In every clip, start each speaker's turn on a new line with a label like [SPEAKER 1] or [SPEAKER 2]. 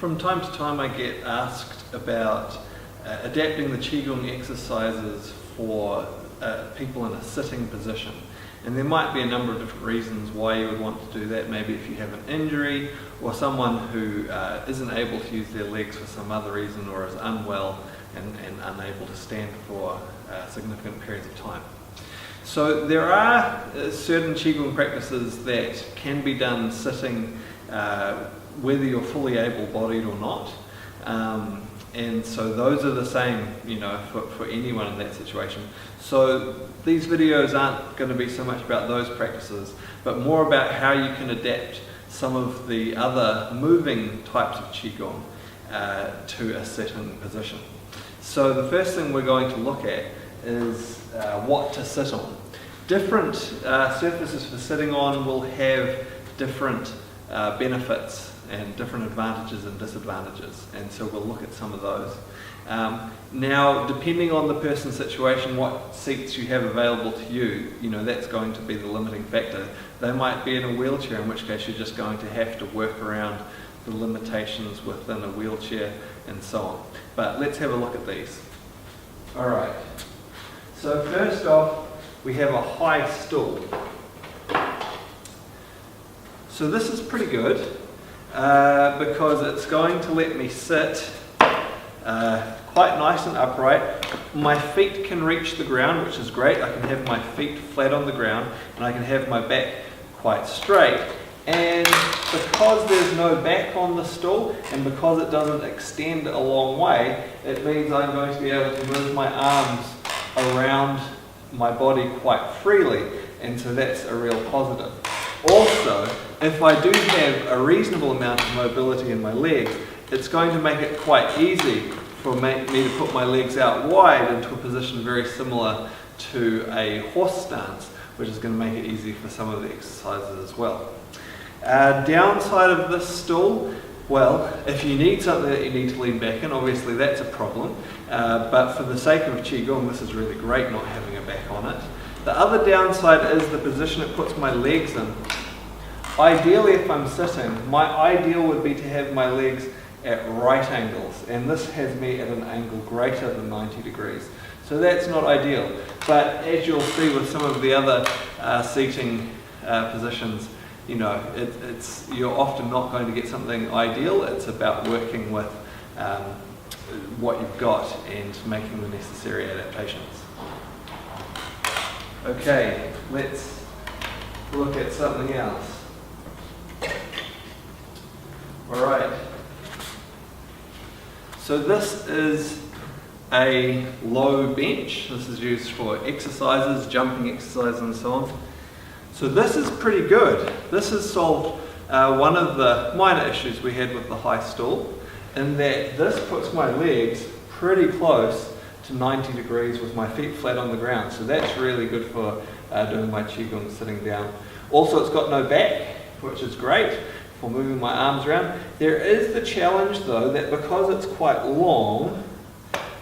[SPEAKER 1] From time to time I get asked about adapting the Qigong exercises for people in a sitting position. And there might be a number of different reasons why you would want to do that. Maybe if you have an injury, or someone who isn't able to use their legs for some other reason, or is unwell and unable to stand for significant periods of time. So there are certain Qigong practices that can be done sitting, whether you're fully able-bodied or not. And so those are the same, for anyone in that situation. So these videos aren't going to be so much about those practices, but more about how you can adapt some of the other moving types of Qigong to a sitting position. So the first thing we're going to look at is what to sit on. Different surfaces for sitting on will have different benefits and different advantages and disadvantages, and so we'll look at some of those. Now, depending on the person's situation, what seats you have available to you, that's going to be the limiting factor. They might be in a wheelchair, in which case you're just going to have to work around the limitations within a wheelchair and so on. But let's have a look at these. Alright, so first off, we have a high stool. So this is pretty good. Because it's going to let me sit quite nice and upright. My feet can reach the ground, which is great. I can have my feet flat on the ground, and I can have my back quite straight. And because there's no back on the stool, and because it doesn't extend a long way, it means I'm going to be able to move my arms around my body quite freely, and so that's a real positive. Also, if I do have a reasonable amount of mobility in my legs, it's going to make it quite easy for me to put my legs out wide into a position very similar to a horse stance, which is going to make it easy for some of the exercises as well. Downside of this stool, well, if you need something that you need to lean back in, obviously that's a problem, but for the sake of Qigong, this is really great not having a back on it. The other downside is the position it puts my legs in. Ideally, if I'm sitting, my ideal would be to have my legs at right angles, and this has me at an angle greater than 90 degrees. So that's not ideal, but as you'll see with some of the other seating positions, you're often not going to get something ideal. It's about working with what you've got and making the necessary adaptations. Okay, let's look at something else. Alright, so this is a low bench. This is used for exercises, jumping exercises and so on. So this is pretty good. This has solved one of the minor issues we had with the high stool, in that this puts my legs pretty close to 90 degrees with my feet flat on the ground. So that's really good for doing my Qigong sitting down. Also, it's got no back, which is great for moving my arms around. There is the challenge though that because it's quite long,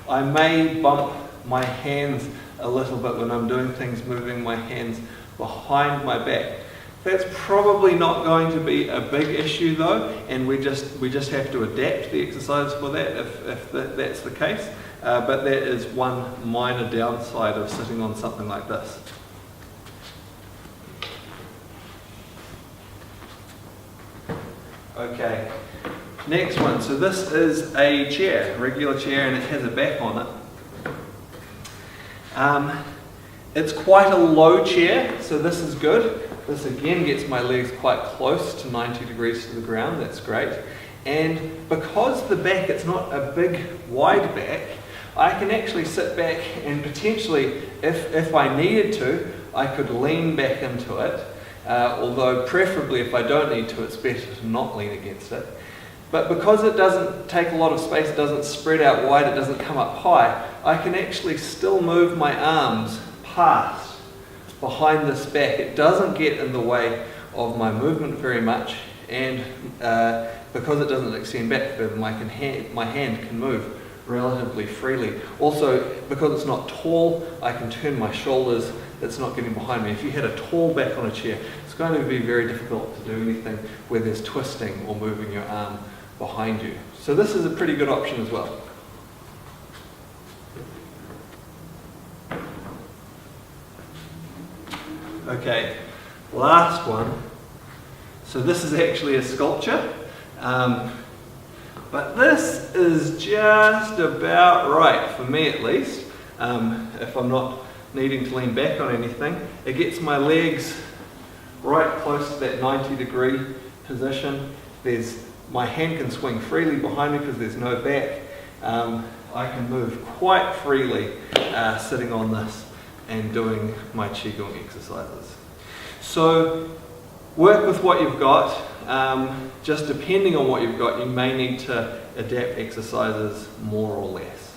[SPEAKER 1] I may bump my hands a little bit when I'm doing things, moving my hands behind my back. That's probably not going to be a big issue though, and we just have to adapt the exercise for that if that's the case. But that is one minor downside of sitting on something like this. Okay, next one. So this is a chair, a regular chair, and it has a back on it. It's quite a low chair, so this is good. This again gets my legs quite close to 90 degrees to the ground. That's great. And because the back, it's not a big wide back, I can actually sit back and potentially, if I needed to, I could lean back into it. Although preferably if I don't need to, it's better to not lean against it. But because it doesn't take a lot of space, it doesn't spread out wide, it doesn't come up high, I can actually still move my arms past behind this back. It doesn't get in the way of my movement very much, and because it doesn't extend back further, my hand can move relatively freely. Also, because it's not tall, I can turn my shoulders. It's not getting behind me. If you had a tall back on a chair, it's going to be very difficult to do anything where there's twisting or moving your arm behind you. So this is a pretty good option as well. Okay, last one. So this is actually a sculpture, but this is just about right, for me at least, if I'm not needing to lean back on anything. It gets my legs right close to that 90-degree position. My hand can swing freely behind me because there's no back. I can move quite freely sitting on this and doing my Qigong exercises. So work with what you've got. Just depending on what you've got, you may need to adapt exercises more or less.